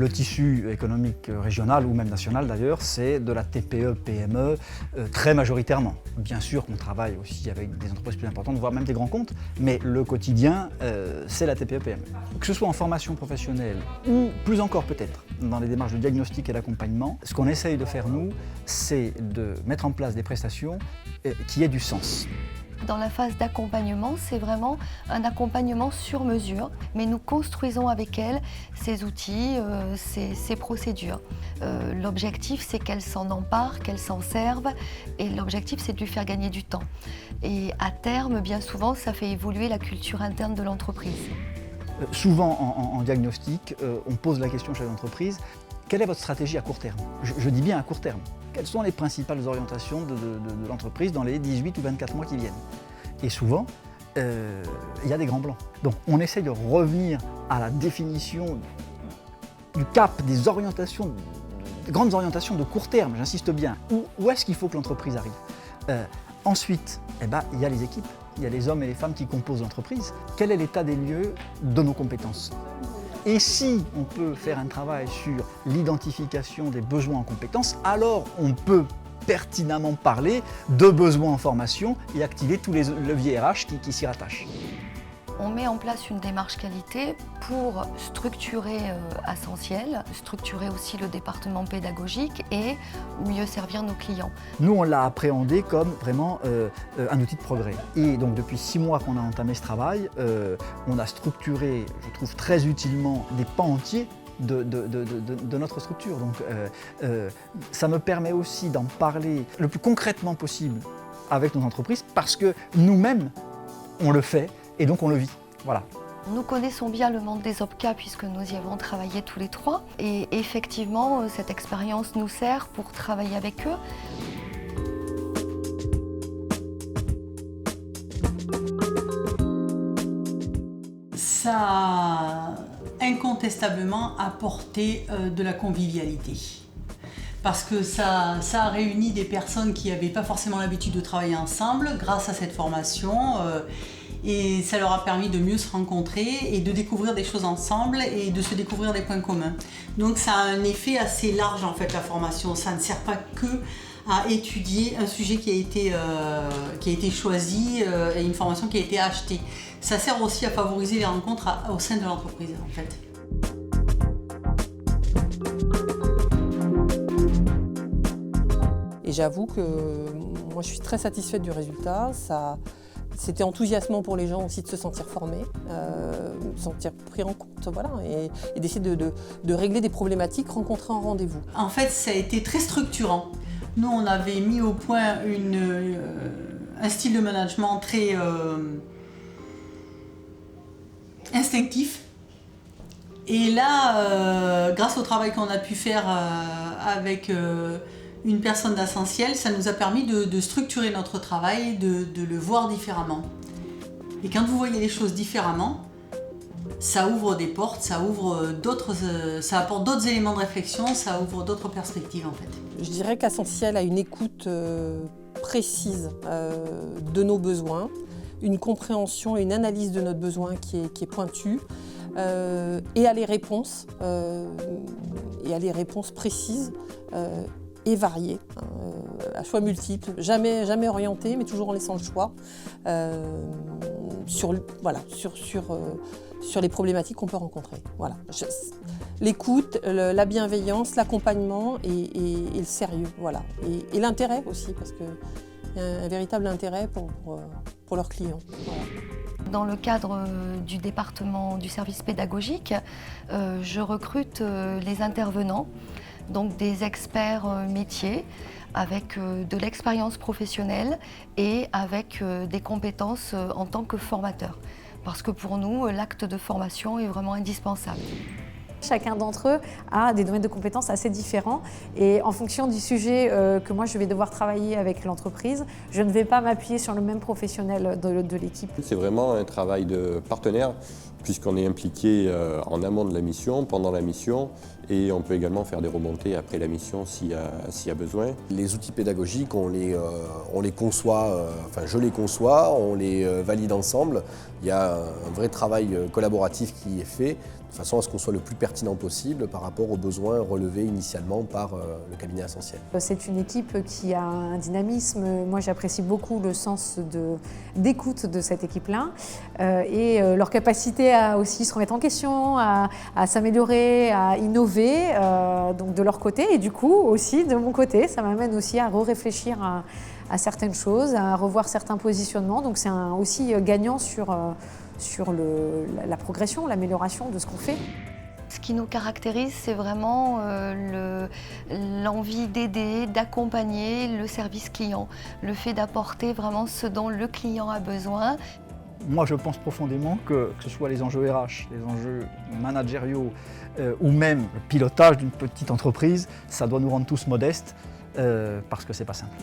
Le tissu économique régional ou même national d'ailleurs, c'est de la TPE-PME très majoritairement. Bien sûr qu'on travaille aussi avec des entreprises plus importantes, voire même des grands comptes, mais le quotidien, c'est la TPE-PME. Que ce soit en formation professionnelle ou plus encore peut-être dans les démarches de diagnostic et d'accompagnement, ce qu'on essaye de faire nous, c'est de mettre en place des prestations qui aient du sens. Dans la phase d'accompagnement, c'est vraiment un accompagnement sur mesure, mais nous construisons avec elles ces outils, ces procédures. L'objectif, c'est qu'elles s'en emparent, qu'elles s'en servent, et l'objectif, c'est de lui faire gagner du temps. Et à terme, bien souvent, ça fait évoluer la culture interne de l'entreprise. Souvent en diagnostic, on pose la question chez l'entreprise, quelle est votre stratégie à court terme ? Je dis bien à court terme. Quelles sont les principales orientations de l'entreprise dans les 18 ou 24 mois qui viennent ? Et souvent, il y a des grands blancs. Donc on essaye de revenir à la définition du cap, des orientations, des grandes orientations de court terme, j'insiste bien. Où est-ce qu'il faut que l'entreprise arrive ? Ensuite, il y a les équipes, il y a les hommes et les femmes qui composent l'entreprise. Quel est l'état des lieux de nos compétences ? Et si on peut faire un travail sur l'identification des besoins en compétences, alors on peut pertinemment parler de besoins en formation et activer tous les leviers RH qui s'y rattachent. On met en place une démarche qualité pour structurer Ascensiel, structurer aussi le département pédagogique et mieux servir nos clients. Nous, on l'a appréhendé comme vraiment un outil de progrès. Et donc depuis 6 mois qu'on a entamé ce travail, on a structuré, je trouve très utilement, des pans entiers de notre structure. Donc ça me permet aussi d'en parler le plus concrètement possible avec nos entreprises parce que nous-mêmes, on le fait. Et donc on le vit, voilà. Nous connaissons bien le monde des OPCA puisque nous y avons travaillé tous les 3. Et effectivement, cette expérience nous sert pour travailler avec eux. Ça a incontestablement apporté de la convivialité. Parce que ça a réuni des personnes qui n'avaient pas forcément l'habitude de travailler ensemble grâce à cette formation. Et ça leur a permis de mieux se rencontrer et de découvrir des choses ensemble et de se découvrir des points communs. Donc ça a un effet assez large en fait la formation. Ça ne sert pas que à étudier un sujet qui a été choisi et une formation qui a été achetée. Ça sert aussi à favoriser les rencontres au sein de l'entreprise en fait. Et j'avoue que moi je suis très satisfaite du résultat. C'était enthousiasmant pour les gens aussi de se sentir formés, de se sentir pris en compte, voilà, et d'essayer de régler des problématiques rencontrées en rendez-vous. En fait, ça a été très structurant. Nous, on avait mis au point un style de management très instinctif. Et là, grâce au travail qu'on a pu faire avec une personne d'Ascensiel, ça nous a permis de structurer notre travail, de le voir différemment. Et quand vous voyez les choses différemment, ça ouvre des portes, ça apporte d'autres éléments de réflexion, ça ouvre d'autres perspectives en fait. Je dirais qu'Ascensiel a une écoute précise de nos besoins, une compréhension et une analyse de notre besoin qui est pointue, et à les réponses précises et variées, à choix multiples, jamais orientées, mais toujours en laissant le choix sur les problématiques qu'on peut rencontrer. Voilà. L'écoute, la bienveillance, l'accompagnement et le sérieux, voilà. Et l'intérêt aussi, parce qu'il y a un véritable intérêt pour leurs clients. Voilà. Dans le cadre du département du service pédagogique, je recrute les intervenants, donc des experts métiers avec de l'expérience professionnelle et avec des compétences en tant que formateur. Parce que pour nous, l'acte de formation est vraiment indispensable. Chacun d'entre eux a des domaines de compétences assez différents et en fonction du sujet que moi je vais devoir travailler avec l'entreprise, je ne vais pas m'appuyer sur le même professionnel de l'équipe. C'est vraiment un travail de partenaire puisqu'on est impliqué en amont de la mission, pendant la mission, et on peut également faire des remontées après la mission s'il y a besoin. Les outils pédagogiques, on les conçoit, enfin je les conçois, on les valide ensemble. Il y a un vrai travail collaboratif qui est fait de façon à ce qu'on soit le plus pertinent possible par rapport aux besoins relevés initialement par le cabinet Ascensiel. C'est une équipe qui a un dynamisme. Moi, j'apprécie beaucoup le sens d'écoute de cette équipe-là et leur capacité à aussi se remettre en question, à s'améliorer, à innover, donc de leur côté. Et du coup, aussi de mon côté, ça m'amène aussi à réfléchir à certaines choses, à revoir certains positionnements. Donc c'est aussi gagnant sur la progression, l'amélioration de ce qu'on fait. Ce qui nous caractérise, c'est vraiment l'envie d'aider, d'accompagner le service client, le fait d'apporter vraiment ce dont le client a besoin. Moi, je pense profondément que ce soit les enjeux RH, les enjeux managériaux ou même le pilotage d'une petite entreprise, ça doit nous rendre tous modestes parce que c'est pas simple.